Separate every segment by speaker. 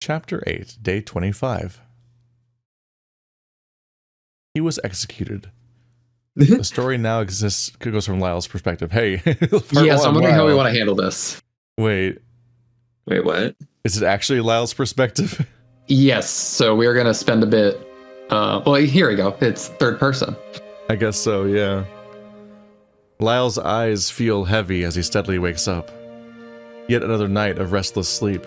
Speaker 1: Chapter 8, Day 25. He was executed. The story now goes from Lyle's perspective. Hey.
Speaker 2: Yes, I'm wondering how we want to handle this.
Speaker 1: Wait,
Speaker 2: what?
Speaker 1: Is it actually Lyle's perspective?
Speaker 2: Yes, so we're going to spend a bit... well, here we go. It's third person.
Speaker 1: I guess so, yeah. Lyle's eyes feel heavy as he steadily wakes up. Yet another night of restless sleep.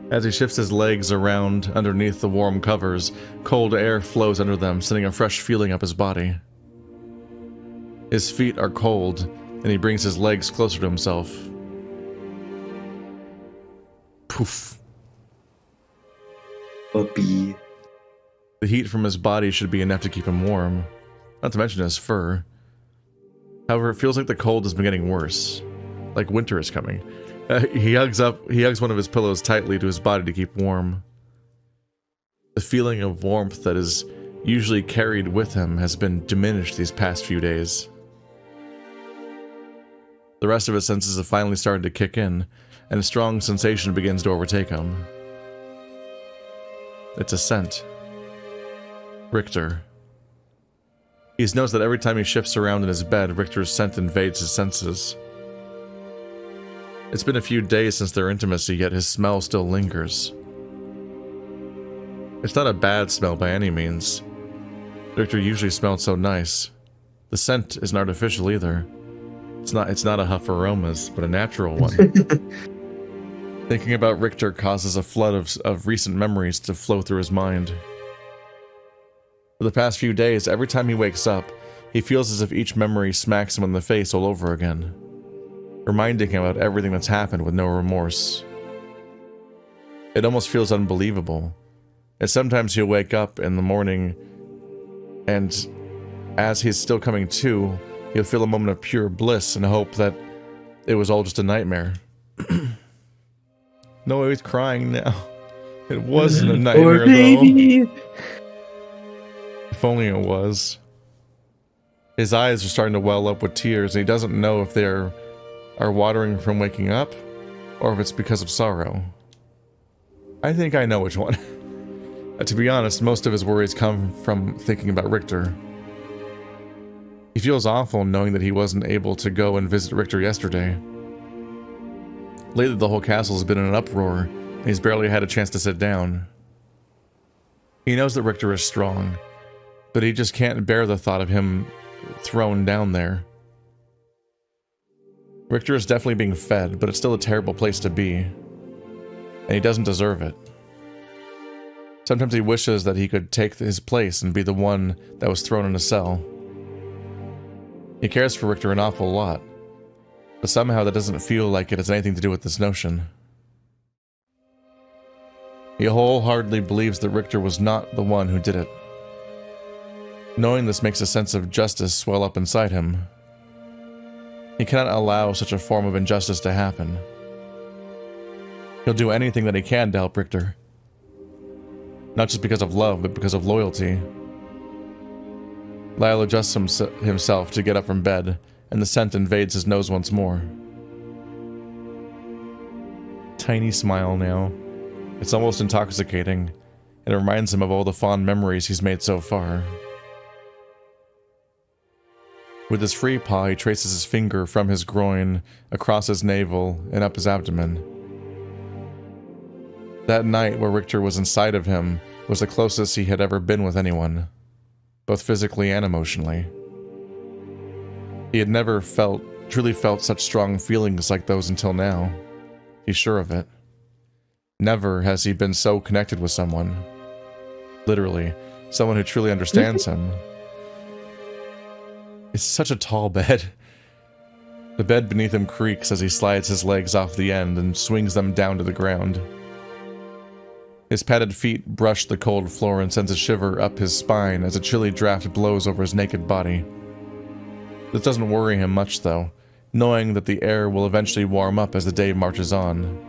Speaker 1: As he shifts his legs around underneath the warm covers, cold air flows under them, sending a fresh feeling up his body. His feet are cold, and he brings his legs closer to himself. Poof.
Speaker 3: Puppy.
Speaker 1: The heat from his body should be enough to keep him warm, not to mention his fur. However, it feels like the cold has been getting worse, like winter is coming. He hugs one of his pillows tightly to his body to keep warm. The feeling of warmth that is usually carried with him has been diminished these past few days. The rest of his senses have finally started to kick in, and a strong sensation begins to overtake him. It's a scent. Richter. He's noticed that every time he shifts around in his bed, Richter's scent invades his senses. It's been a few days since their intimacy, yet his smell still lingers. It's not a bad smell by any means. Richter usually smelled so nice. The scent isn't artificial either. It's not a huff aromas, but a natural one. Thinking about Richter causes a flood of recent memories to flow through his mind. For the past few days, every time he wakes up, he feels as if each memory smacks him in the face all over again, reminding him about everything that's happened with no remorse. It almost feels unbelievable. And sometimes he'll wake up in the morning, and as he's still coming to, he'll feel a moment of pure bliss and hope that it was all just a nightmare. No, he's crying now. It wasn't a nightmare, though. If only it was. His eyes are starting to well up with tears, and he doesn't know if they are watering from waking up, or if it's because of sorrow. I think I know which one. To be honest, most of his worries come from thinking about Richter. He feels awful knowing that he wasn't able to go and visit Richter yesterday. Lately, the whole castle has been in an uproar, and he's barely had a chance to sit down. He knows that Richter is strong, but he just can't bear the thought of him thrown down there. Richter is definitely being fed, but it's still a terrible place to be, and he doesn't deserve it. Sometimes he wishes that he could take his place and be the one that was thrown in a cell. He cares for Richter an awful lot, but somehow that doesn't feel like it has anything to do with this notion. He wholeheartedly believes that Richter was not the one who did it. Knowing this makes a sense of justice swell up inside him. He cannot allow such a form of injustice to happen. He'll do anything that he can to help Richter. Not just because of love, but because of loyalty. Lyle adjusts himself to get up from bed, and the scent invades his nose once more. Tiny smile now. It's almost intoxicating, and it reminds him of all the fond memories he's made so far. With his free paw, he traces his finger from his groin, across his navel, and up his abdomen. That night where Richter was inside of him was the closest he had ever been with anyone, both physically and emotionally. He had never truly felt such strong feelings like those until now. He's sure of it. Never has he been so connected with someone. Literally, someone who truly understands him. It's such a tall bed. The bed beneath him creaks as he slides his legs off the end and swings them down to the ground. His padded feet brush the cold floor and sends a shiver up his spine as a chilly draft blows over his naked body. This doesn't worry him much, though, knowing that the air will eventually warm up as the day marches on.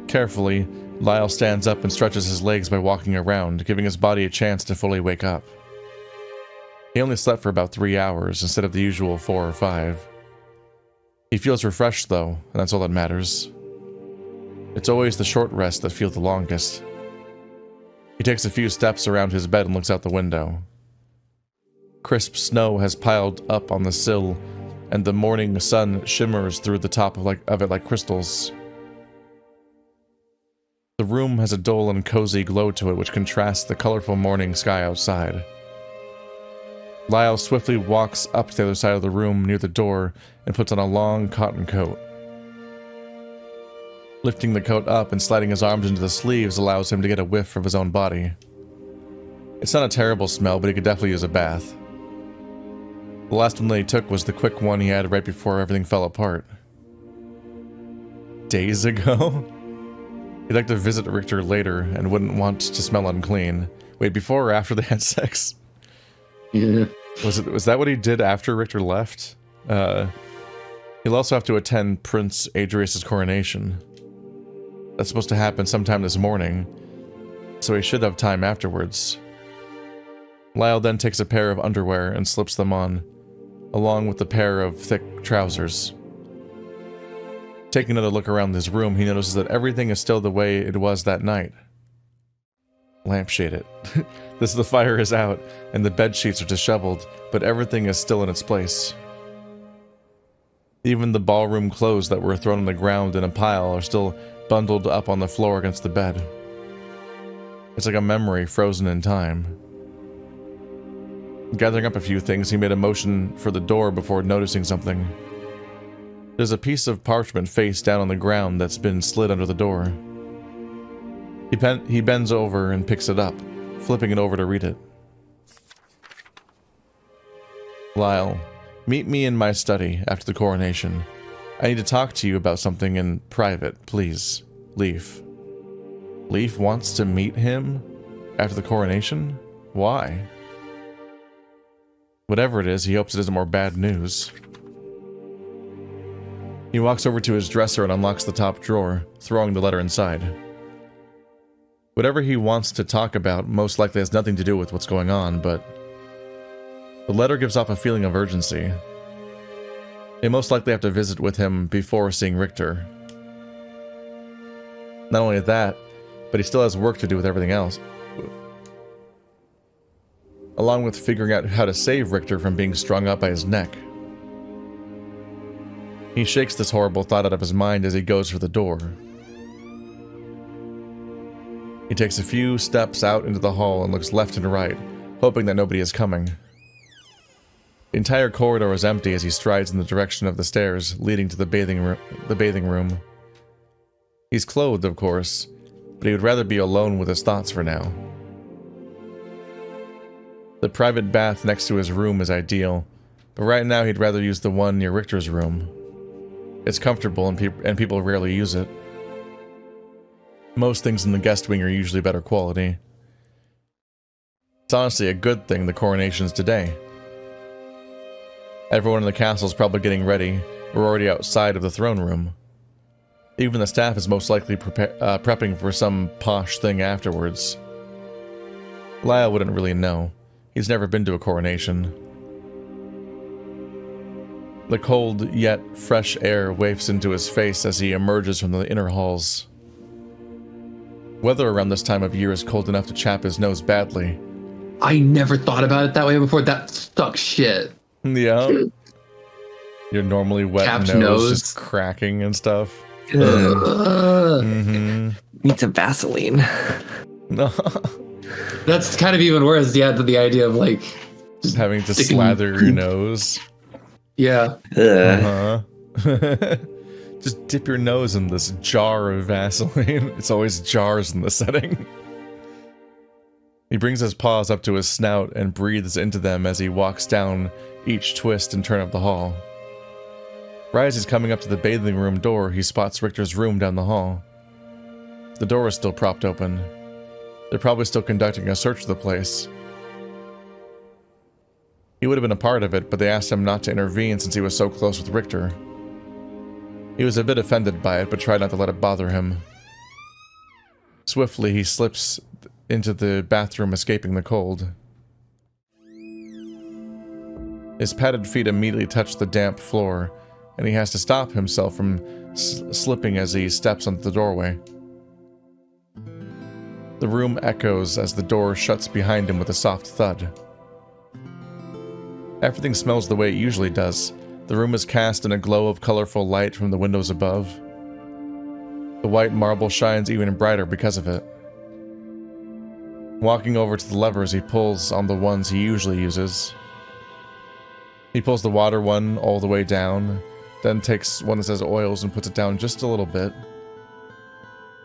Speaker 1: Carefully, Lyle stands up and stretches his legs by walking around, giving his body a chance to fully wake up. He only slept for about 3 hours instead of the usual 4 or 5. He feels refreshed, though, and that's all that matters. It's always the short rests that feel the longest. He takes a few steps around his bed and looks out the window. Crisp snow has piled up on the sill, and the morning sun shimmers through the top of it like crystals. The room has a dull and cozy glow to it which contrasts the colorful morning sky outside. Lyle swiftly walks up to the other side of the room near the door and puts on a long cotton coat. Lifting the coat up and sliding his arms into the sleeves allows him to get a whiff of his own body. It's not a terrible smell, but he could definitely use a bath. The last one that he took was the quick one he had right before everything fell apart. Days ago? He'd like to visit Richter later and wouldn't want to smell unclean. Wait, before or after they had sex?
Speaker 2: Yeah.
Speaker 1: Was that what he did after Richter left? He'll also have to attend Prince Adrius's coronation. That's supposed to happen sometime this morning, so he should have time afterwards. Lyle then takes a pair of underwear and slips them on, along with a pair of thick trousers. Taking another look around his room, he notices that everything is still the way it was that night. Lampshade it. The fire is out, and the bed sheets are disheveled, but everything is still in its place. Even the ballroom clothes that were thrown on the ground in a pile are still bundled up on the floor against the bed. It's like a memory frozen in time. Gathering up a few things, he made a motion for the door before noticing something. There's a piece of parchment face down on the ground that's been slid under the door. He bends over and picks it up, flipping it over to read it. Lyle, meet me in my study after the coronation. I need to talk to you about something in private, please. Leif. Leif wants to meet him after the coronation? Why? Whatever it is, he hopes it isn't more bad news. He walks over to his dresser and unlocks the top drawer, throwing the letter inside. Whatever he wants to talk about most likely has nothing to do with what's going on, but the letter gives off a feeling of urgency. They most likely have to visit with him before seeing Richter. Not only that, but he still has work to do with everything else. Along with figuring out how to save Richter from being strung up by his neck. He shakes this horrible thought out of his mind as he goes for the door. He takes a few steps out into the hall and looks left and right, hoping that nobody is coming. The entire corridor is empty as he strides in the direction of the stairs leading to the bathing room. He's clothed, of course, but he would rather be alone with his thoughts for now. The private bath next to his room is ideal, but right now he'd rather use the one near Richter's room. It's comfortable and people rarely use it. Most things in the guest wing are usually better quality. It's honestly a good thing the coronation's today. Everyone in the castle is probably getting ready. We're already outside of the throne room. Even the staff is most likely prepping for some posh thing afterwards. Lyle wouldn't really know. He's never been to a coronation. The cold yet fresh air wafts into his face as he emerges from the inner halls. Weather around this time of year is cold enough to chap his nose badly.
Speaker 2: I never thought about it that way before. That sucks shit.
Speaker 1: Yeah. Your normally wet nose just cracking and stuff.
Speaker 3: Need some Vaseline.
Speaker 1: No.
Speaker 2: That's kind of even worse. Yeah, the idea of like
Speaker 1: just having to slather your nose.
Speaker 2: Yeah.
Speaker 1: Just dip your nose in this jar of Vaseline. It's always jars in the setting. He brings his paws up to his snout and breathes into them as he walks down each twist and turn of the hall. Right as he's coming up to the bathing room door, he spots Richter's room down the hall. The door is still propped open. They're probably still conducting a search of the place. He would have been a part of it, but they asked him not to intervene since he was so close with Richter. He was a bit offended by it, but tried not to let it bother him. Swiftly, he slips into the bathroom, escaping the cold. His padded feet immediately touch the damp floor, and he has to stop himself from slipping as he steps onto the doorway. The room echoes as the door shuts behind him with a soft thud. Everything smells the way it usually does. The room is cast in a glow of colorful light from the windows above. The white marble shines even brighter because of it. Walking over to the levers, he pulls on the ones he usually uses. He pulls the water one all the way down, then takes one that says oils and puts it down just a little bit,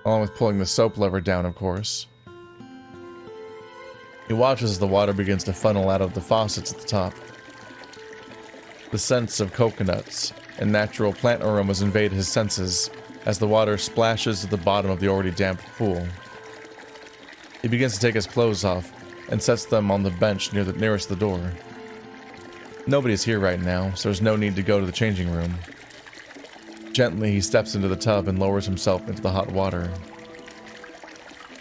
Speaker 1: along with pulling the soap lever down, of course. He watches as the water begins to funnel out of the faucets at the top. The scents of coconuts and natural plant aromas invade his senses as the water splashes to the bottom of the already damp pool. He begins to take his clothes off and sets them on the bench nearest the door. Nobody's here right now, so there's no need to go to the changing room. Gently, he steps into the tub and lowers himself into the hot water.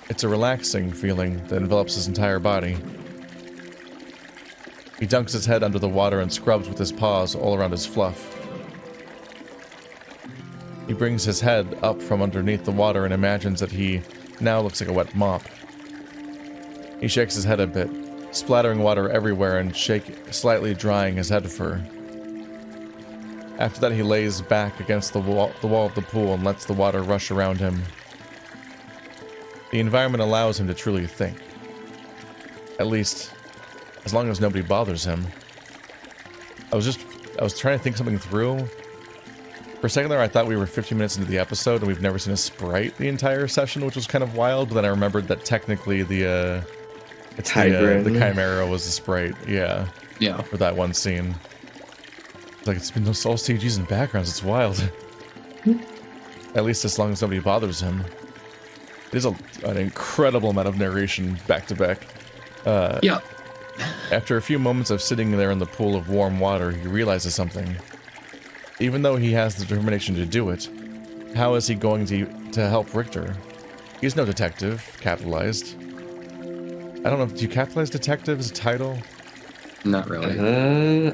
Speaker 1: It's a relaxing feeling that envelops his entire body. He dunks his head under the water and scrubs with his paws all around his fluff. He brings his head up from underneath the water and imagines that he now looks like a wet mop. He shakes his head a bit, splattering water everywhere and slightly drying his head fur. After that, he lays back against the wall of the pool and lets the water rush around him. The environment allows him to truly think. At least, as long as nobody bothers him. I was trying to think something through. For a second there, I thought we were 15 minutes into the episode and we've never seen a sprite the entire session, which was kind of wild, but then I remembered that technically the Chimera was a sprite, yeah.
Speaker 2: Yeah.
Speaker 1: For that one scene. It's like, it's been those all CGs and backgrounds, it's wild. At least as long as nobody bothers him. It is an incredible amount of narration back to back.
Speaker 2: Yeah.
Speaker 1: After a few moments of sitting there in the pool of warm water, he realizes something. Even though he has the determination to do it, how is he going to help Richter? He's no detective, capitalized. I don't know, do you capitalize detective as a title?
Speaker 2: Not really.
Speaker 3: I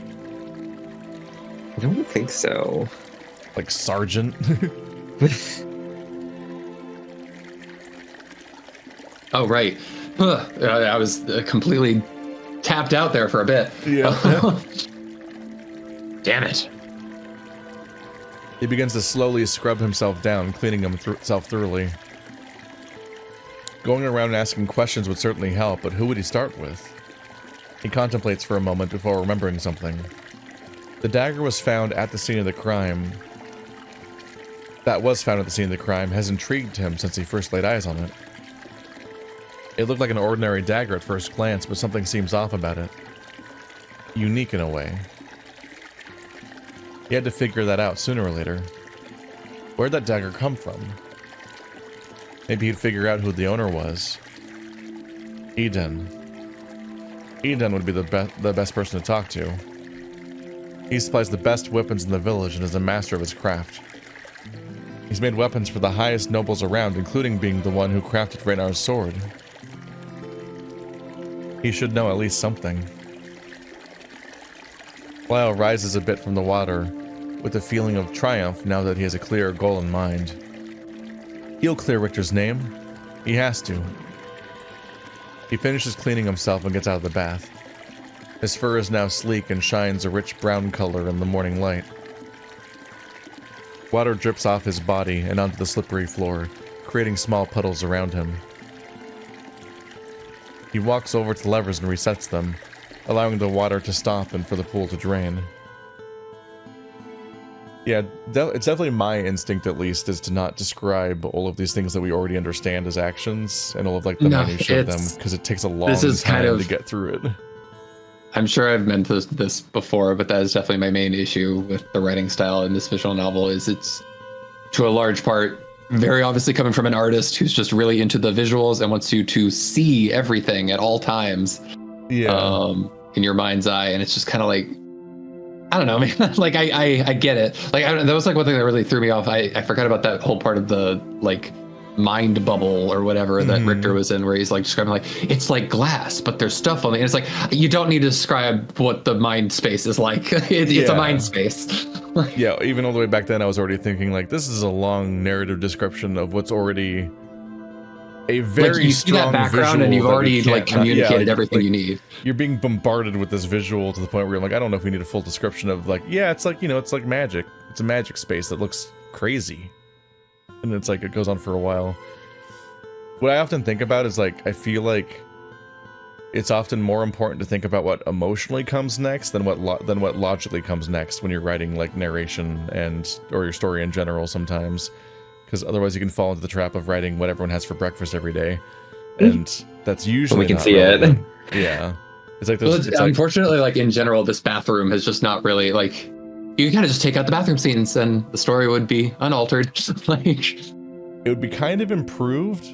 Speaker 3: don't think so.
Speaker 1: Like sergeant?
Speaker 2: Oh, right. I was completely tapped out there for a bit.
Speaker 1: Yeah.
Speaker 2: Damn it.
Speaker 1: He begins to slowly scrub himself down, cleaning himself thoroughly. Going around and asking questions would certainly help, but who would he start with? He contemplates for a moment before remembering something. The dagger was found at the scene of the crime. Has intrigued him since he first laid eyes on it. It looked like an ordinary dagger at first glance, but something seems off about it. Unique in a way. He had to figure that out sooner or later. Where'd that dagger come from? Maybe he'd figure out who the owner was. Eden. Eden would be the best person to talk to. He supplies the best weapons in the village and is a master of his craft. He's made weapons for the highest nobles around, including being the one who crafted Reynar's sword. He should know at least something. Lyle rises a bit from the water, with a feeling of triumph now that he has a clear goal in mind. He'll clear Richter's name. He has to. He finishes cleaning himself and gets out of the bath. His fur is now sleek and shines a rich brown color in the morning light. Water drips off his body and onto the slippery floor, creating small puddles around him. He walks over to the levers and resets them, allowing the water to stop and for the pool to drain. Yeah, it's definitely my instinct, at least, is to not describe all of these things that we already understand as actions and all of like the minutiae of them, because it takes a long time to get through it.
Speaker 2: I'm sure I've meant this before, but that is definitely my main issue with the writing style in this visual novel. Is it's to a large part very obviously coming from an artist who's just really into the visuals and wants you to see everything at all times.
Speaker 1: Yeah.
Speaker 2: In your mind's eye, and it's just kind of like, I don't know, man. Like I get it. Like that was like one thing that really threw me off. I forgot about that whole part of the like mind bubble or whatever that Richter was in, where he's like describing like it's like glass, but there's stuff on it. And it's like you don't need to describe what the mind space is like. It's a mind space.
Speaker 1: Yeah, even all the way back then, I was already thinking like this is a long narrative description of what's already a very
Speaker 2: like you see
Speaker 1: strong
Speaker 2: that background, and you've already like communicated everything
Speaker 1: like,
Speaker 2: you need.
Speaker 1: You're being bombarded with this visual to the point where you're like, I don't know if we need a full description of like, yeah, it's like, you know, it's like magic. It's a magic space that looks crazy. And it's like, it goes on for a while. What I often think about is like, I feel like it's often more important to think about what emotionally comes next than what logically comes next when you're writing like narration or your story in general sometimes. Because otherwise you can fall into the trap of writing what everyone has for breakfast every day. And that's usually
Speaker 3: we can
Speaker 1: not
Speaker 3: see
Speaker 1: relevant.
Speaker 3: it.
Speaker 1: Yeah. It's like,
Speaker 2: Well, unfortunately, like in general, this bathroom has just not really like, you kind of just take out the bathroom scenes and the story would be unaltered. Like,
Speaker 1: it would be kind of improved,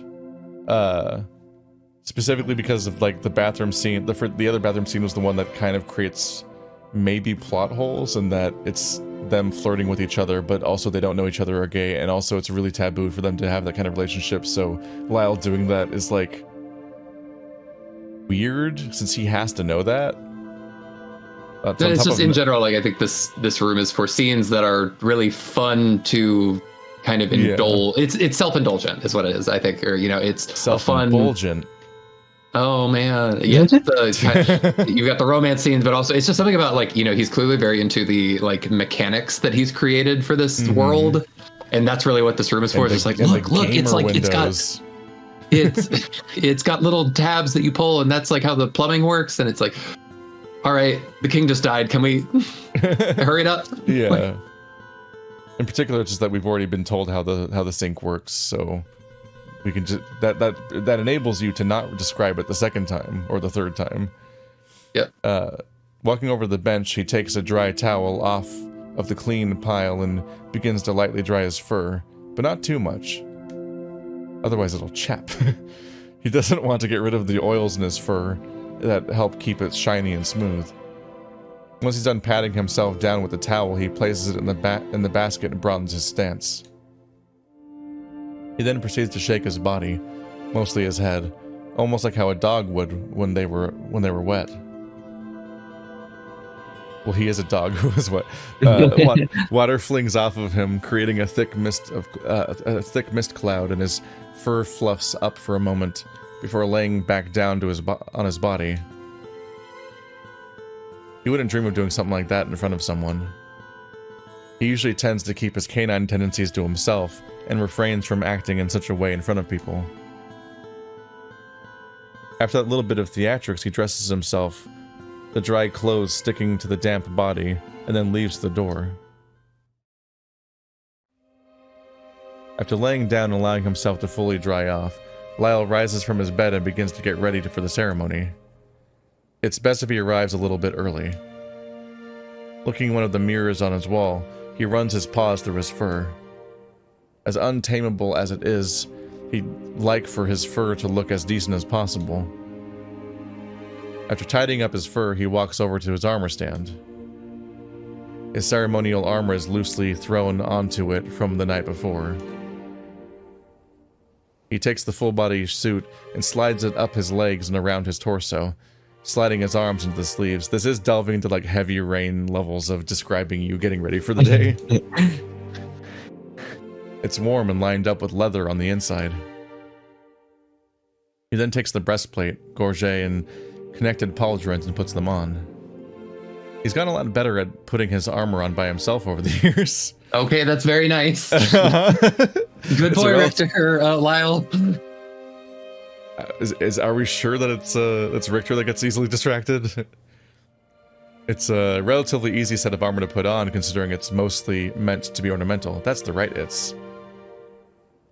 Speaker 1: specifically because of like the bathroom scene. The other bathroom scene was the one that kind of creates maybe plot holes, and that it's them flirting with each other, but also they don't know each other are gay, and also it's really taboo for them to have that kind of relationship. So Lyle doing that is like weird, since he has to know that.
Speaker 2: it's just in general, like I think this room is for scenes that are really fun to kind of indulge. It's self-indulgent is what it is, I think, or you know, it's
Speaker 1: self-indulgent.
Speaker 2: Oh man, yeah. You've got the romance scenes, but also it's just something about like, you know, he's clearly very into the like mechanics that he's created for this world, and that's really what this room is for. It's just like look, it's like windows. it's got little tabs that you pull, and that's like how the plumbing works, and it's like, all right, the king just died. Can we hurry it up?
Speaker 1: Yeah. Like, in particular, it's just that we've already been told how the sink works, so we can just that enables you to not describe it the second time or the third time.
Speaker 2: Yeah.
Speaker 1: Walking over the bench, he takes a dry towel off of the clean pile and begins to lightly dry his fur, but not too much. Otherwise, it'll chap. He doesn't want to get rid of the oils in his fur that help keep it shiny and smooth. Once he's done patting himself down with the towel, he places it in the basket and broadens his stance. He then proceeds to shake his body, mostly his head, almost like how a dog would when they were wet. Well, he is a dog who is wet. Water flings off of him, creating a thick mist cloud, and his fur fluffs up for a moment before laying back down to on his body. He wouldn't dream of doing something like that in front of someone. He usually tends to keep his canine tendencies to himself and refrains from acting in such a way in front of people. After that little bit of theatrics, he dresses himself, the dry clothes sticking to the damp body, and then leaves the door. After laying down and allowing himself to fully dry off, Lyle rises from his bed and begins to get ready for the ceremony. It's best if he arrives a little bit early. Looking at one of the mirrors on his wall, he runs his paws through his fur. As untamable as it is, he'd like for his fur to look as decent as possible. After tidying up his fur, he walks over to his armor stand. His ceremonial armor is loosely thrown onto it from the night before. He takes the full-body suit and slides it up his legs and around his torso, sliding his arms into the sleeves. This is delving into like heavy rain levels of describing you getting ready for the day. It's warm and lined up with leather on the inside. He then takes the breastplate, gorget, and connected pauldrons and puts them on. He's gotten a lot better at putting his armor on by himself over the years.
Speaker 2: Okay, that's very nice. Good boy, Richter, Lyle.
Speaker 1: Are we sure that it's Richter that gets easily distracted? It's a relatively easy set of armor to put on, considering it's mostly meant to be ornamental. That's the right it's.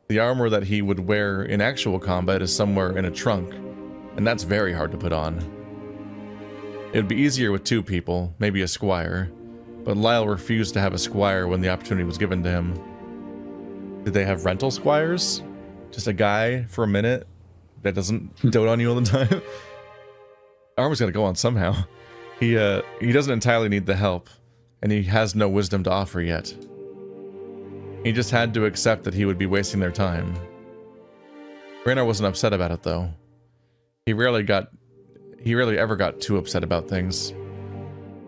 Speaker 1: The armor that he would wear in actual combat is somewhere in a trunk, and that's very hard to put on. It would be easier with two people, maybe a squire, but Lyle refused to have a squire when the opportunity was given to him. Did they have rental squires? Just a guy for a minute that doesn't dote on you all the time? Armor's gotta go on somehow. He doesn't entirely need the help, and he has no wisdom to offer yet. He just had to accept that he would be wasting their time. Raynar wasn't upset about it though. He rarely ever got too upset about things.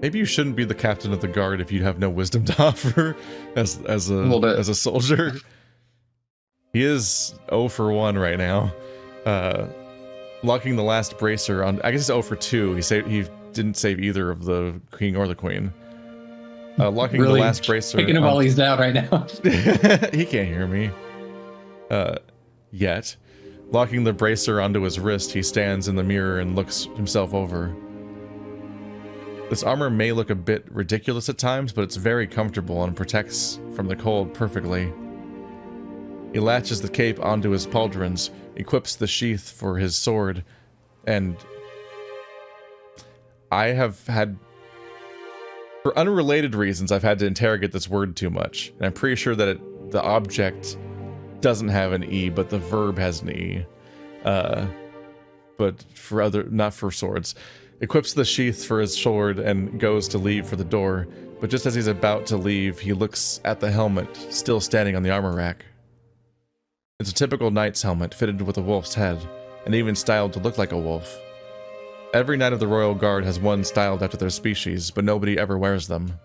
Speaker 1: Maybe you shouldn't be the captain of the guard if you have no wisdom to offer as a soldier. He is 0 for 1 right now. Locking the last bracer on, I guess he's 0 for 2. He didn't save either of the king or the queen. Locking
Speaker 2: Really
Speaker 1: the last bracer.
Speaker 2: Picking him while he's down right now.
Speaker 1: He can't hear me. Yet. Locking the bracer onto his wrist, he stands in the mirror and looks himself over. This armor may look a bit ridiculous at times, but it's very comfortable and protects from the cold perfectly. He latches the cape onto his pauldrons, equips the sheath for his sword, and I have had, for unrelated reasons, I've had to interrogate this word too much. And I'm pretty sure that the object doesn't have an E, but the verb has an E. But for not for swords. Equips the sheath for his sword and goes to leave for the door. But just as he's about to leave, he looks at the helmet, still standing on the armor rack. It's a typical knight's helmet, fitted with a wolf's head, and even styled to look like a wolf. Every knight of the Royal Guard has one styled after their species, but nobody ever wears them.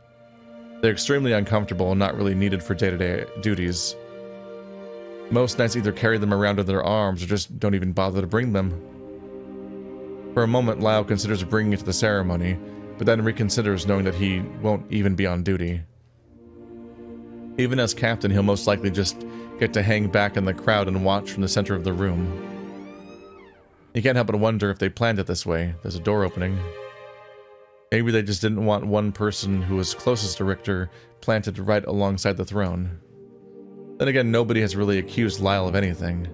Speaker 1: They're extremely uncomfortable and not really needed for day-to-day duties. Most knights either carry them around in their arms or just don't even bother to bring them. For a moment, Lyle considers bringing it to the ceremony, but then reconsiders knowing that he won't even be on duty. Even as captain, he'll most likely just get to hang back in the crowd and watch from the center of the room. You can't help but wonder if they planned it this way. There's a door opening. Maybe they just didn't want one person who was closest to Richter planted right alongside the throne. Then again, nobody has really accused Lyle of anything.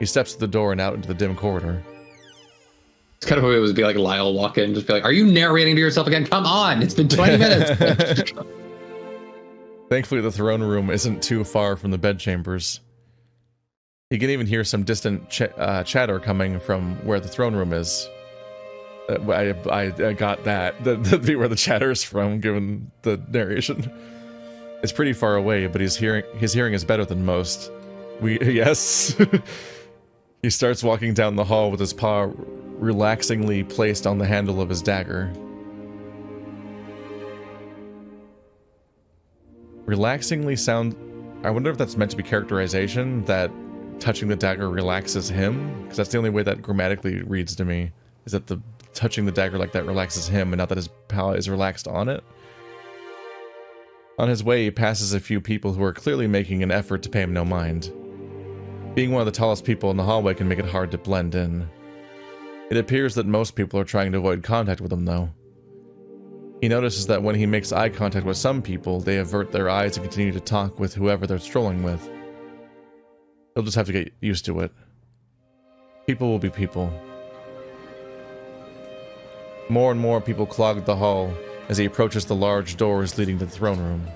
Speaker 1: He steps to the door and out into the dim corridor.
Speaker 2: It's kind of what it would be like Lyle walk in, just be like, "Are you narrating to yourself again? Come on, it's been 20 minutes."
Speaker 1: Thankfully, the throne room isn't too far from the bedchambers. You can even hear some distant chatter coming from where the throne room is. I got that. That'd be where the chatter is from, given the narration. It's pretty far away, but his hearing is better than most. Yes. He starts walking down the hall with his paw relaxingly placed on the handle of his dagger. Relaxingly sound... I wonder if that's meant to be characterization, that touching the dagger relaxes him? Because that's the only way that grammatically reads to me, is that the touching the dagger like that relaxes him, and not that his paw is relaxed on it. On his way, he passes a few people who are clearly making an effort to pay him no mind. Being one of the tallest people in the hallway can make it hard to blend in. It appears that most people are trying to avoid contact with him, though. He notices that when he makes eye contact with some people, they avert their eyes and continue to talk with whoever they're strolling with. He'll just have to get used to it. People will be people. More and more people clog the hall as he approaches the large doors leading to the throne room.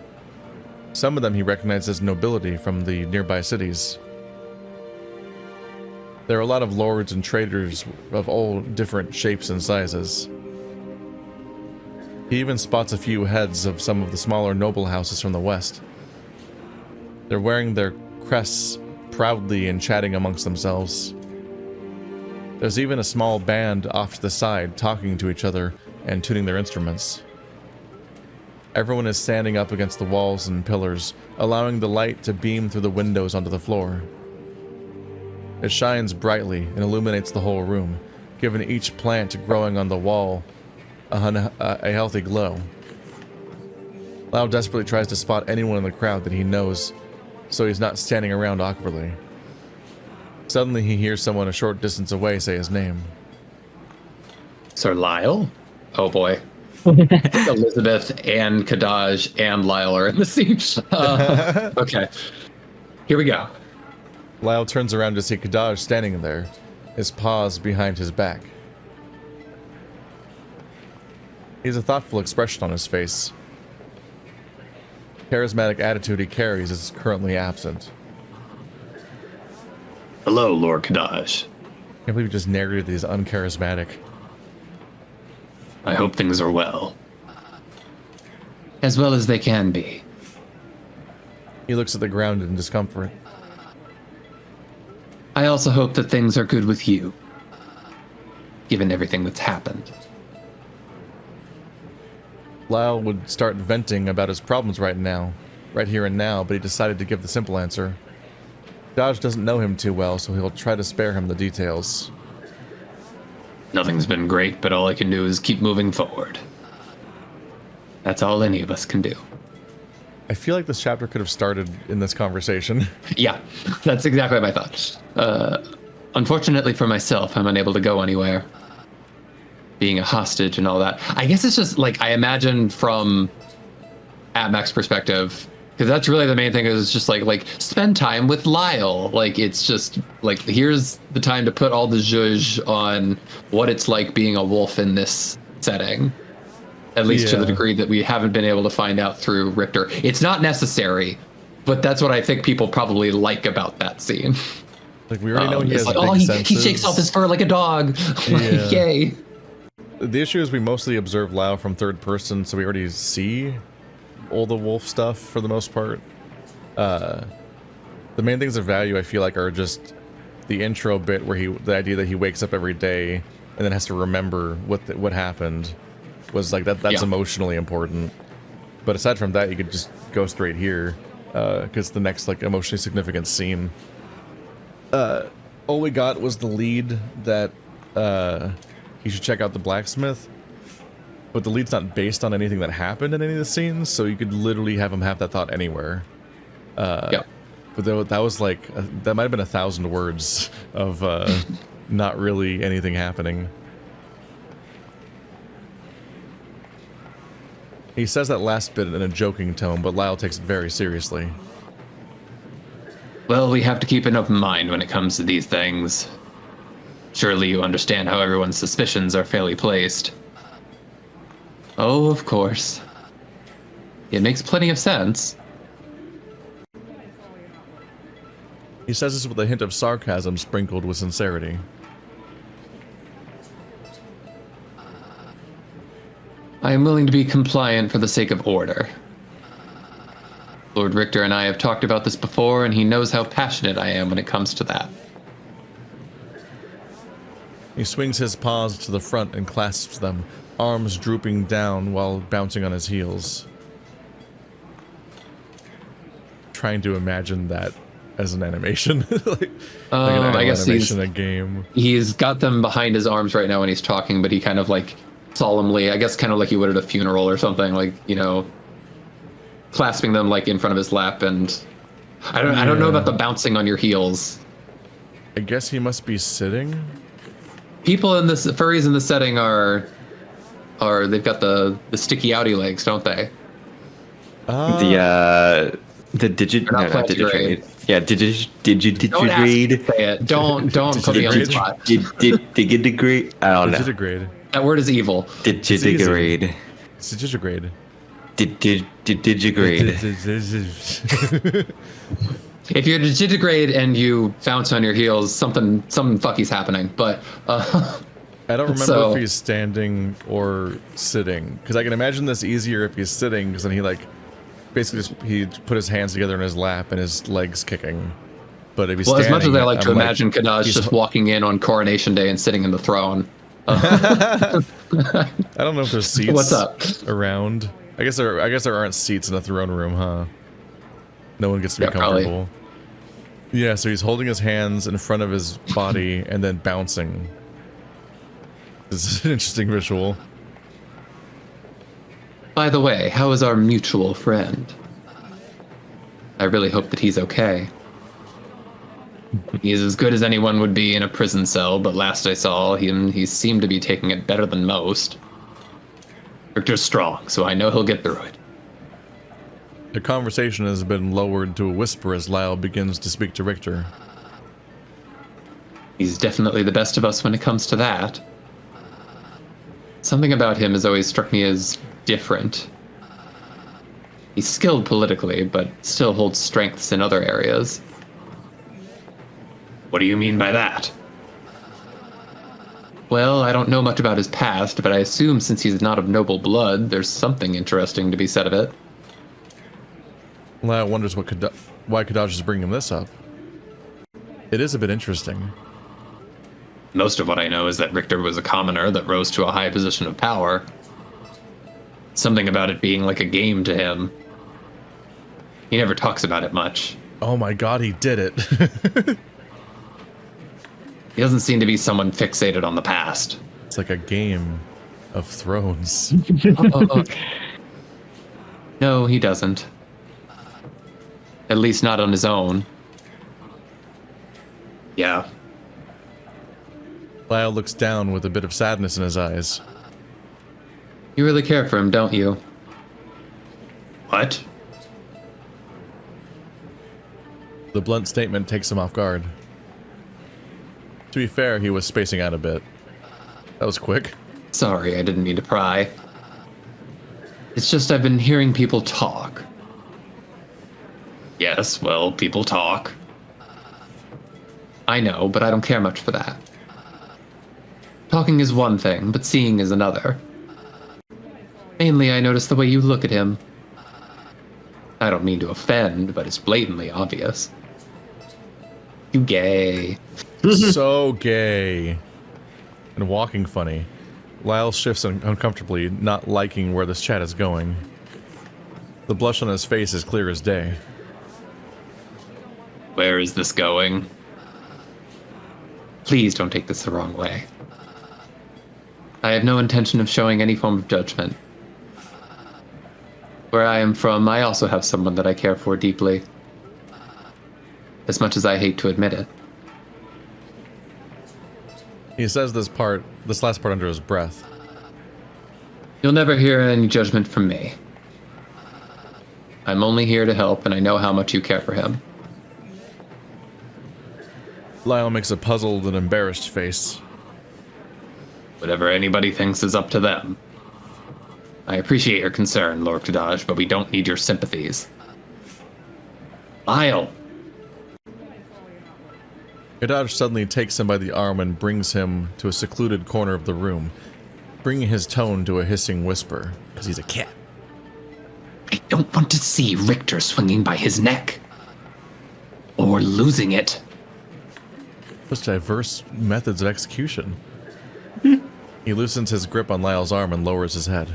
Speaker 1: Some of them he recognizes as nobility from the nearby cities. There are a lot of lords and traders of all different shapes and sizes. He even spots a few heads of some of the smaller noble houses from the west. They're wearing their crests proudly and chatting amongst themselves. There's even a small band off to the side talking to each other and tuning their instruments. Everyone is standing up against the walls and pillars, allowing the light to beam through the windows onto the floor. It shines brightly and illuminates the whole room, giving each plant growing on the wall a healthy glow. Lau desperately tries to spot anyone in the crowd that he knows, so he's not standing around awkwardly. Suddenly he hears someone a short distance away say his name.
Speaker 2: Sir Lyle? Oh boy. Elizabeth and Kadaj and Lyle are in the scene. Okay. Here we go.
Speaker 1: Lyle turns around to see Kadaj standing there, his paws behind his back. He has a thoughtful expression on his face. The charismatic attitude he carries is currently absent.
Speaker 2: Hello, Lord Kadaj.
Speaker 1: I can't believe he just narrated these uncharismatic.
Speaker 2: I hope things are well. As well as they can be.
Speaker 1: He looks at the ground in discomfort.
Speaker 2: I also hope that things are good with you, given everything that's happened.
Speaker 1: Lyle would start venting about his problems right here and now, but he decided to give the simple answer. Dodge doesn't know him too well, so he'll try to spare him the details.
Speaker 2: Nothing's been great, but all I can do is keep moving forward. That's all any of us can do.
Speaker 1: I feel like this chapter could have started in this conversation.
Speaker 2: Yeah, that's exactly my thought. Unfortunately for myself, I'm unable to go anywhere. Being a hostage and all that. I guess it's just like, I imagine from Atmac's perspective, because that's really the main thing, is just like spend time with Lyle. Like, it's just like, here's the time to put all the zhuzh on what it's like being a wolf in this setting. At least to the degree that we haven't been able to find out through Richter. It's not necessary, but that's what I think people probably like about that scene.
Speaker 1: Like, we already know he has
Speaker 2: like,
Speaker 1: big senses.
Speaker 2: He shakes off his fur like a dog.
Speaker 1: Yeah.
Speaker 2: Yay.
Speaker 1: The issue is we mostly observe Lyle from third person, so we already see all the wolf stuff for the most part. The main things of value, I feel like, are just the intro bit where the idea that he wakes up every day and then has to remember what happened. Was like that's emotionally important, but aside from that, you could just go straight here, because the next like emotionally significant scene. All we got was the lead that he should check out the blacksmith, but the lead's not based on anything that happened in any of the scenes, so you could literally have him have that thought anywhere. But that was like that might have been 1,000 words of not really anything happening. He says that last bit in a joking tone, but Lyle takes it very seriously.
Speaker 2: Well, we have to keep an open mind when it comes to these things. Surely you understand how everyone's suspicions are fairly placed. Oh, of course. It makes plenty of sense.
Speaker 1: He says this with a hint of sarcasm sprinkled with sincerity.
Speaker 2: I am willing to be compliant for the sake of order. Lord Richter and I have talked about this before, and he knows how passionate I am when it comes to that.
Speaker 1: He swings his paws to the front and clasps them, arms drooping down while bouncing on his heels. Trying to imagine that as an animation. like an
Speaker 2: I guess
Speaker 1: animation in a game.
Speaker 2: He's got them behind his arms right now when he's talking, but he kind of like solemnly, I guess kind of like he would at a funeral or something, like, you know, clasping them like in front of his lap. And I don't know about the bouncing on your heels.
Speaker 1: I guess he must be sitting.
Speaker 2: People in this furries in the setting are they've got the sticky outy legs, don't they?
Speaker 3: The digit, no, not digigrade. Yeah, digigrade.
Speaker 2: Don't ask me to say it. Don't put me on the spot.
Speaker 3: Digigrade. I don't know.
Speaker 1: Digigrade.
Speaker 2: That word is evil.
Speaker 3: Digigrade.
Speaker 1: It's digigrade.
Speaker 3: Digigrade.
Speaker 2: If you're digigrade and you bounce on your heels, something fucky's happening. But
Speaker 1: I don't remember if he's standing or sitting, because I can imagine this easier if he's sitting, because then he like basically he put his hands together in his lap and his legs kicking. But if he's standing,
Speaker 2: as much as I like to imagine Kadaj
Speaker 1: he's
Speaker 2: just walking in on Coronation Day and sitting in the throne.
Speaker 1: I don't know if there's seats.
Speaker 2: What's up?
Speaker 1: Around? I guess there aren't seats in the throne room, huh? No one gets to be comfortable. Probably. Yeah, so he's holding his hands in front of his body and then bouncing. This is an interesting visual.
Speaker 2: By the way, how is our mutual friend? I really hope that he's okay. He's as good as anyone would be in a prison cell, but last I saw him, he seemed to be taking it better than most. Richter's strong, so I know he'll get through it.
Speaker 1: The conversation has been lowered to a whisper as Lyle begins to speak to Richter.
Speaker 2: He's definitely the best of us when it comes to that. Something about him has always struck me as different. He's skilled politically, but still holds strengths in other areas. What do you mean by that? Well, I don't know much about his past, but I assume since he's not of noble blood, there's something interesting to be said of it.
Speaker 1: Lyle wonders why Kadaj is bringing this up. It is a bit interesting.
Speaker 2: Most of what I know is that Richter was a commoner that rose to a high position of power. Something about it being like a game to him. He never talks about it much.
Speaker 1: Oh my god, he did it.
Speaker 2: He doesn't seem to be someone fixated on the past.
Speaker 1: It's like a Game of Thrones.
Speaker 2: No, he doesn't. At least not on his own. Yeah.
Speaker 1: Lyle looks down with a bit of sadness in his eyes.
Speaker 2: You really care for him, don't you? What?
Speaker 1: The blunt statement takes him off guard. To be fair, he was spacing out a bit. That was quick.
Speaker 2: Sorry, I didn't mean to pry. It's just I've been hearing people talk. Yes, well, people talk. I know, but I don't care much for that. Talking is one thing, but seeing is another. Mainly, I notice the way you look at him. I don't mean to offend, but it's blatantly obvious. You gay.
Speaker 1: So gay. And walking funny. Lyle shifts uncomfortably, not liking where this chat is going. The blush on his face is clear as day.
Speaker 2: Where is this going? Please don't take this the wrong way. I have no intention of showing any form of judgment. Where I am from, I also have someone that I care for deeply. As much as I hate to admit it.
Speaker 1: He says this last part under his breath.
Speaker 2: You'll never hear any judgment from me. I'm only here to help, and I know how much you care for him.
Speaker 1: Lyle makes a puzzled and embarrassed face.
Speaker 2: Whatever anybody thinks is up to them. I appreciate your concern, Lord Kadaj, but we don't need your sympathies. Lyle!
Speaker 1: Kadaj suddenly takes him by the arm and brings him to a secluded corner of the room, bringing his tone to a hissing whisper, because he's a cat.
Speaker 2: I don't want to see Richter swinging by his neck. Or losing it.
Speaker 1: Such diverse methods of execution. He loosens his grip on Lyle's arm and lowers his head.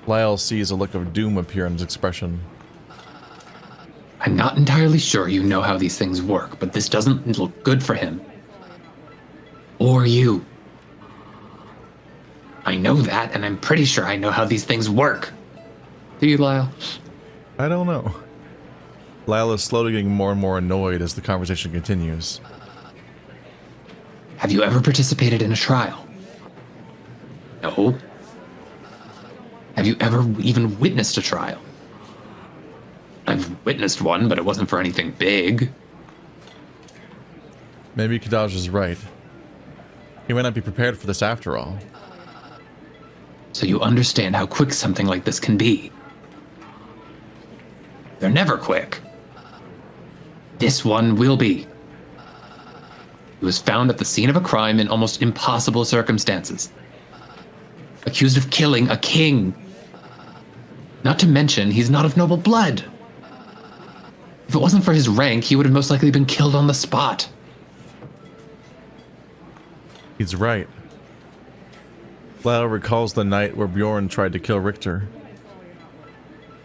Speaker 1: Lyle sees a look of doom appear in his expression.
Speaker 2: I'm not entirely sure you know how these things work, but this doesn't look good for him. Or you. I know that, and I'm pretty sure I know how these things work. Do you, Lyle?
Speaker 1: I don't know. Lyle is slowly getting more and more annoyed as the conversation continues.
Speaker 2: Have you ever participated in a trial? No. Have you ever even witnessed a trial? I've witnessed one, but it wasn't for anything big.
Speaker 1: Maybe Kadaj is right. He might not be prepared for this after all.
Speaker 2: So you understand how quick something like this can be. They're never quick. This one will be. He was found at the scene of a crime in almost impossible circumstances. Accused of killing a king. Not to mention, he's not of noble blood. If it wasn't for his rank, he would have most likely been killed on the spot.
Speaker 1: He's right. Lyle recalls the night where Bjorn tried to kill Richter.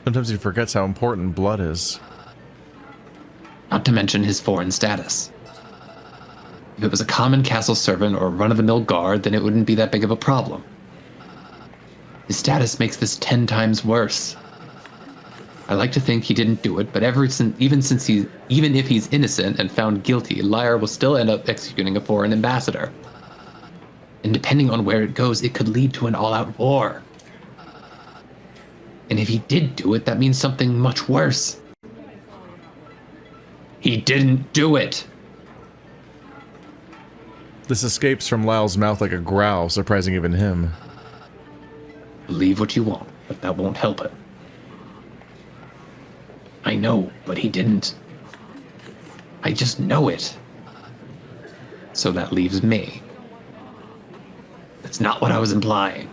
Speaker 1: Sometimes he forgets how important blood is.
Speaker 2: Not to mention his foreign status. If it was a common castle servant or run-of-the-mill guard, then it wouldn't be that big of a problem. His status makes this 10 times worse. I like to think he didn't do it, but even if he's innocent and found guilty, Lyre will still end up executing a foreign ambassador. And depending on where it goes, it could lead to an all-out war. And if he did do it, that means something much worse. He didn't do it.
Speaker 1: This escapes from Lyle's mouth like a growl, surprising even him.
Speaker 2: Believe what you want, but that won't help it. I know, but he didn't. I just know it. So that leaves me. That's not what I was implying.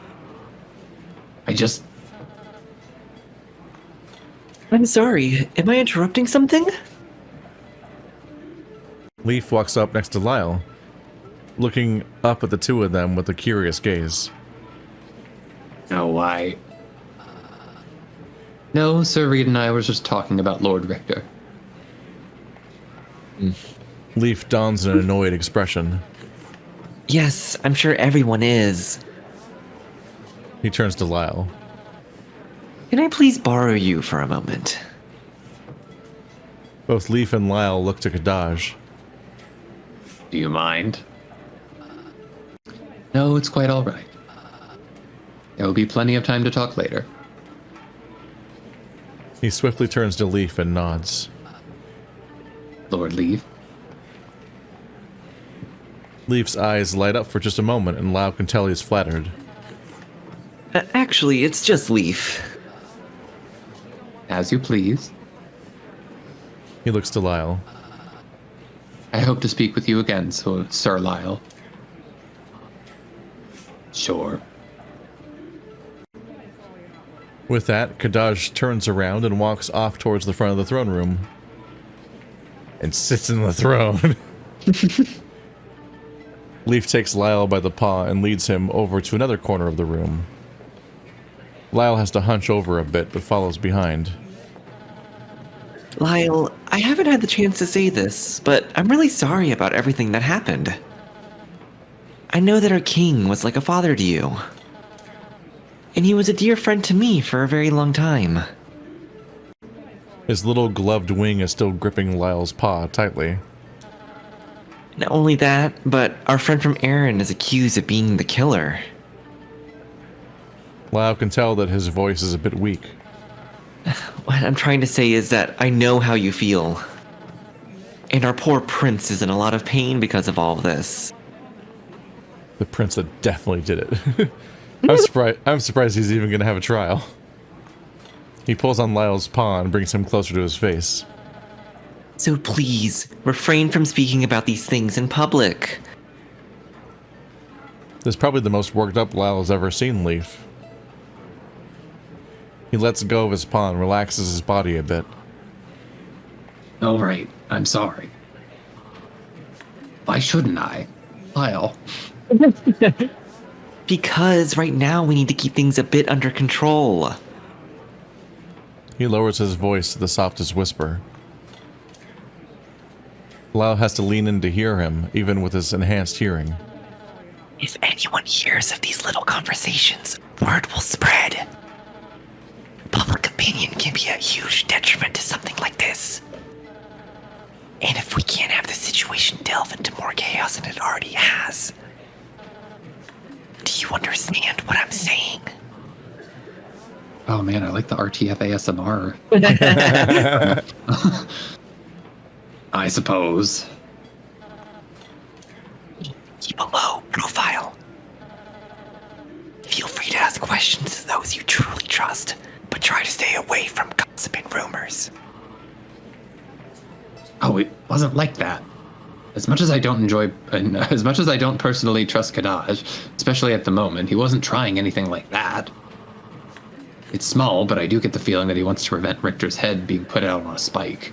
Speaker 4: I'm sorry, am I interrupting something?
Speaker 1: Leif walks up next to Lyle, looking up at the two of them with a curious gaze.
Speaker 2: No, why? No, Sir Reed and I were just talking about Lord Richter.
Speaker 1: Leif dons an annoyed expression.
Speaker 3: Yes, I'm sure everyone is.
Speaker 1: He turns to Lyle.
Speaker 3: Can I please borrow you for a moment?
Speaker 1: Both Leif and Lyle look to Kadaj.
Speaker 2: Do you mind? No, it's quite all right. There will be plenty of time to talk later.
Speaker 1: He swiftly turns to Leif and nods.
Speaker 2: Lord Leif.
Speaker 1: Leif's eyes light up for just a moment, and Lyle can tell he's flattered.
Speaker 3: Actually, it's just Leif.
Speaker 2: As you please.
Speaker 1: He looks to Lyle.
Speaker 2: I hope to speak with you again, Sir Lyle. Sure.
Speaker 1: With that, Kadaj turns around and walks off towards the front of the throne room. And sits in the throne. Leif takes Lyle by the paw and leads him over to another corner of the room. Lyle has to hunch over a bit, but follows behind.
Speaker 3: Lyle, I haven't had the chance to say this, but I'm really sorry about everything that happened. I know that our king was like a father to you. And he was a dear friend to me for a very long time.
Speaker 1: His little gloved wing is still gripping Lyle's paw tightly.
Speaker 3: Not only that, but our friend from Erin is accused of being the killer.
Speaker 1: Lyle can tell that his voice is a bit weak.
Speaker 3: What I'm trying to say is that I know how you feel. And our poor prince is in a lot of pain because of all of this.
Speaker 1: The prince that definitely did it. I'm surprised he's even going to have a trial. He pulls on Lyle's paw and brings him closer to his face.
Speaker 3: So please, refrain from speaking about these things in public.
Speaker 1: This is probably the most worked up Lyle has ever seen Leif. He lets go of his paw and relaxes his body a bit.
Speaker 2: All right, I'm sorry. Why shouldn't I? Lyle.
Speaker 3: Because right now we need to keep things a bit under control.
Speaker 1: He lowers his voice to the softest whisper. Lyle has to lean in to hear him, even with his enhanced hearing.
Speaker 3: If anyone hears of these little conversations, word will spread. Public opinion can be a huge detriment to something like this. And if we can't have the situation delve into more chaos than it already has. Do you understand what I'm saying?
Speaker 2: Oh man, I like the RTF ASMR. I suppose.
Speaker 3: Keep a low profile. Feel free to ask questions to those you truly trust, but try to stay away from gossip and rumors.
Speaker 2: Oh, it wasn't like that. As much as I don't personally trust Kadaj, especially at the moment, he wasn't trying anything like that. It's small, but I do get the feeling that he wants to prevent Richter's head being put out on a spike.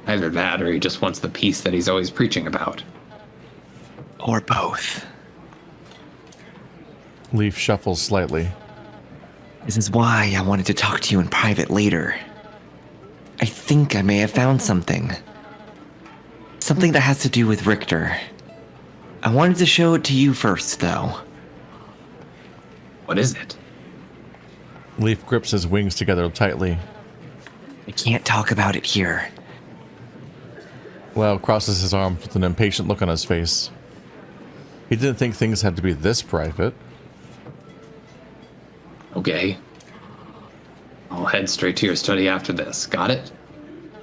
Speaker 2: Either that, or he just wants the peace that he's always preaching about.
Speaker 3: Or both.
Speaker 1: Leif shuffles slightly.
Speaker 3: This is why I wanted to talk to you in private later. I think I may have found something. Something that has to do with Richter. I wanted to show it to you first, though.
Speaker 2: What is it?
Speaker 1: Leif grips his wings together tightly.
Speaker 3: I can't talk about it here.
Speaker 1: Lyle crosses his arms with an impatient look on his face. He didn't think things had to be this private.
Speaker 2: Okay. I'll head straight to your study after this. Got it?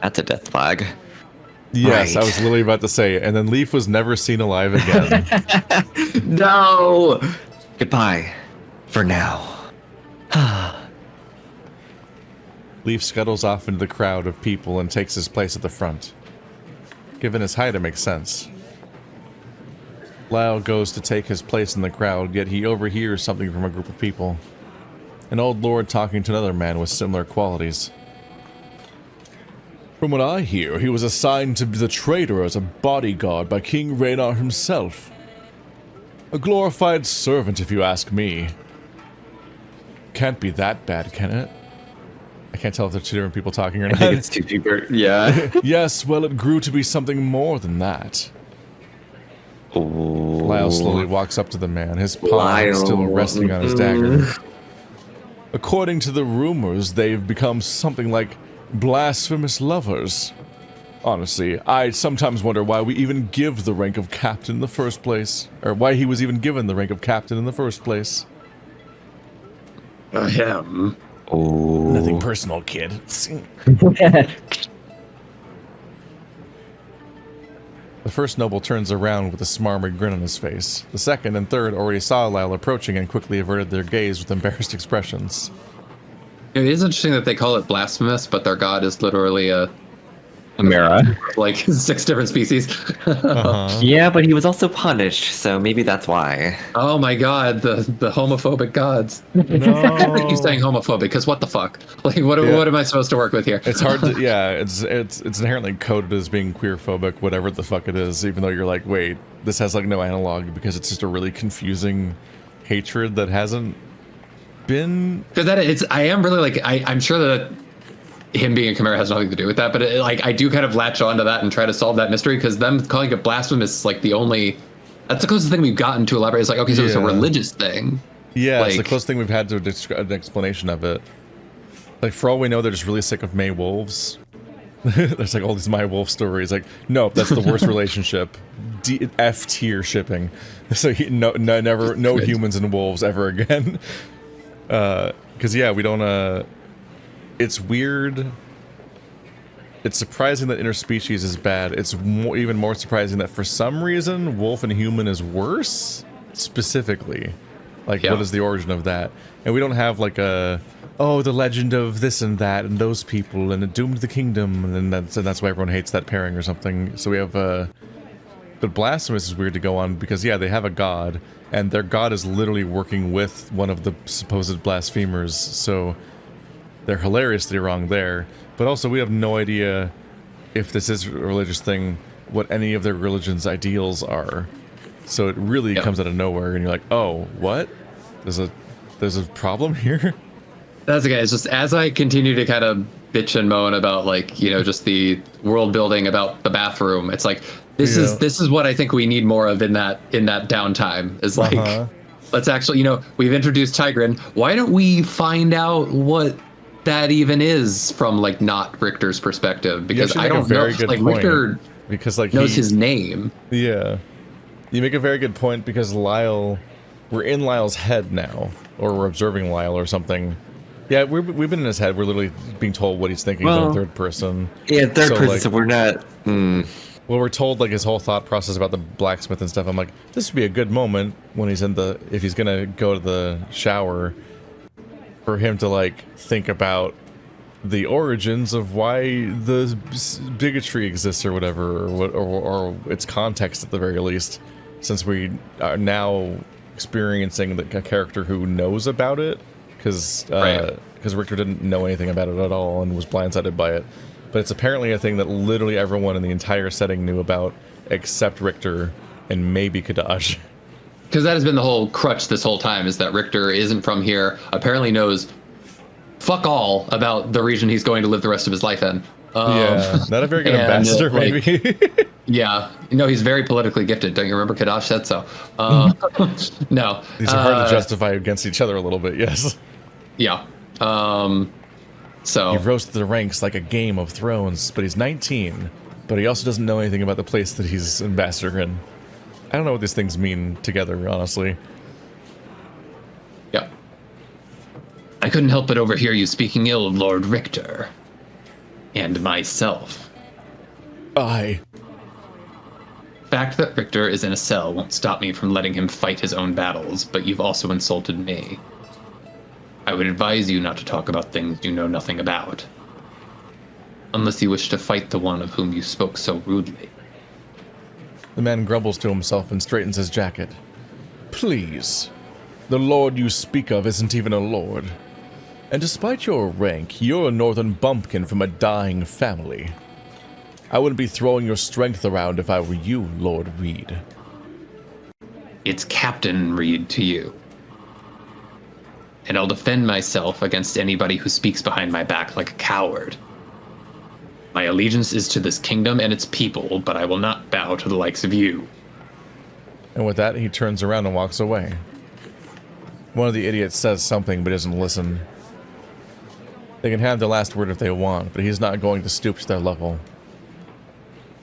Speaker 3: That's a death flag.
Speaker 1: Yes,
Speaker 3: Right.
Speaker 1: I was literally about to say it. And then Leif was never seen alive again.
Speaker 3: No! Goodbye. For now.
Speaker 1: Leif scuttles off into the crowd of people and takes his place at the front. Given his height, it makes sense. Lyle goes to take his place in the crowd, yet he overhears something from a group of people. An old lord talking to another man with similar qualities. From what I hear, he was assigned to the traitor as a bodyguard by King Raynar himself. A glorified servant, if you ask me. Can't be that bad, can it? I can't tell if they're two different people talking or not.
Speaker 4: I think it's two people. Yeah.
Speaker 1: Yes, well, it grew to be something more than that.
Speaker 4: Oh.
Speaker 1: Lyle slowly walks up to the man, his palm
Speaker 4: Lyle.
Speaker 1: still resting on his dagger. According to the rumors, they've become something like blasphemous lovers. Honestly, I sometimes wonder why we even give the rank of captain in the first place. Or why he was even given the rank of captain in the first place.
Speaker 4: Him. Oh.
Speaker 1: Nothing personal, kid. The first noble turns around with a smarmy grin on his face. The second and third already saw Lyle approaching and quickly averted their gaze with embarrassed expressions.
Speaker 2: It is interesting that they call it blasphemous, but their god is literally a
Speaker 4: Amira.
Speaker 2: like 6 different species.
Speaker 4: Yeah, but he was also punished, so maybe that's why.
Speaker 2: Oh my god, the homophobic gods.
Speaker 1: No.
Speaker 2: I keep saying homophobic because what the fuck? Like what am I supposed to work with here?
Speaker 1: It's hard to, yeah, it's inherently coded as being queerphobic, whatever the fuck it is, even though you're like, wait, this has like no analog because it's just a really confusing hatred that hasn't been...
Speaker 2: Because I am really like, I'm sure that him being a Chimera has nothing to do with that, but I do kind of latch onto that and try to solve that mystery because them calling it blasphemous is like that's the closest thing we've gotten to elaborate. It's like, okay, so it's a religious thing.
Speaker 1: Yeah,
Speaker 2: like,
Speaker 1: it's the closest thing we've had to an explanation of it. Like, for all we know, they're just really sick of May wolves. There's like all these My Wolf stories. Like, nope, that's the worst relationship. F tier shipping. So no humans and wolves ever again. Because yeah, we don't. It's weird. It's surprising that interspecies is bad. It's even more surprising that for some reason, wolf and human is worse. Specifically, like what is the origin of that? And we don't have like the legend of this and that and those people and it doomed the kingdom and that's why everyone hates that pairing or something. So we have but blasphemous is weird to go on because yeah, they have a god and their god is literally working with one of the supposed blasphemers. So they're hilariously wrong there. But also we have no idea if this is a religious thing, what any of their religion's ideals are. So it really comes out of nowhere and you're like, oh, what? There's a problem here?
Speaker 2: That's okay. It's just as I continue to kind of bitch and moan about like, just the world building about the bathroom, it's like this is what I think we need more of in that downtime is like let's actually, we've introduced Tigran. Why don't we find out what that even is from like not Richter's perspective? Because I don't know. Like Richter
Speaker 1: because like
Speaker 2: knows his name.
Speaker 1: Yeah. You make a very good point because we're in Lyle's head now, or we're observing Lyle or something. Yeah, we've been in his head. We're literally being told what he's thinking in third person.
Speaker 4: Yeah, third person, like, so we're not...
Speaker 1: Well, we're told like his whole thought process about the blacksmith and stuff. I'm like, this would be a good moment when he's if he's gonna go to the shower, for him to like think about the origins of why the bigotry exists or whatever, or its context at the very least, since we are now experiencing a character who knows about it, because Richter didn't know anything about it at all and was blindsided by it. But it's apparently a thing that literally everyone in the entire setting knew about, except Richter and maybe Kadash.
Speaker 2: Because that has been the whole crutch this whole time, is that Richter isn't from here, apparently knows fuck all about the region he's going to live the rest of his life in.
Speaker 1: Yeah, not a very good ambassador, maybe.
Speaker 2: Yeah, he's very politically gifted. Don't you remember Kadash said so? No.
Speaker 1: These are hard to justify against each other a little bit, yes.
Speaker 2: Yeah. So
Speaker 1: he rose to the ranks like a Game of Thrones, but he's 19. But he also doesn't know anything about the place that he's ambassador in. I don't know what these things mean together, honestly.
Speaker 2: Yeah. I couldn't help but overhear you speaking ill of Lord Richter. And myself.
Speaker 1: Aye.
Speaker 2: Fact that Richter is in a cell won't stop me from letting him fight his own battles, but you've also insulted me. I would advise you not to talk about things you know nothing about. Unless you wish to fight the one of whom you spoke so rudely.
Speaker 1: The man grumbles to himself and straightens his jacket. Please. The lord you speak of isn't even a lord. And despite your rank, you're a northern bumpkin from a dying family. I wouldn't be throwing your strength around if I were you, Lord Reed.
Speaker 2: It's Captain Reed to you. And I'll defend myself against anybody who speaks behind my back like a coward. My allegiance is to this kingdom and its people, but I will not bow to the likes of you.
Speaker 1: And with that, he turns around and walks away. One of the idiots says something, but doesn't listen. They can have the last word if they want, but he's not going to stoop to their level.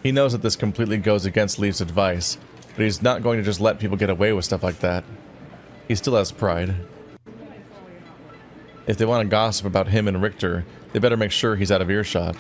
Speaker 1: He knows that this completely goes against Leif's advice, but he's not going to just let people get away with stuff like that. He still has pride. If they want to gossip about him and Richter, they better make sure he's out of earshot.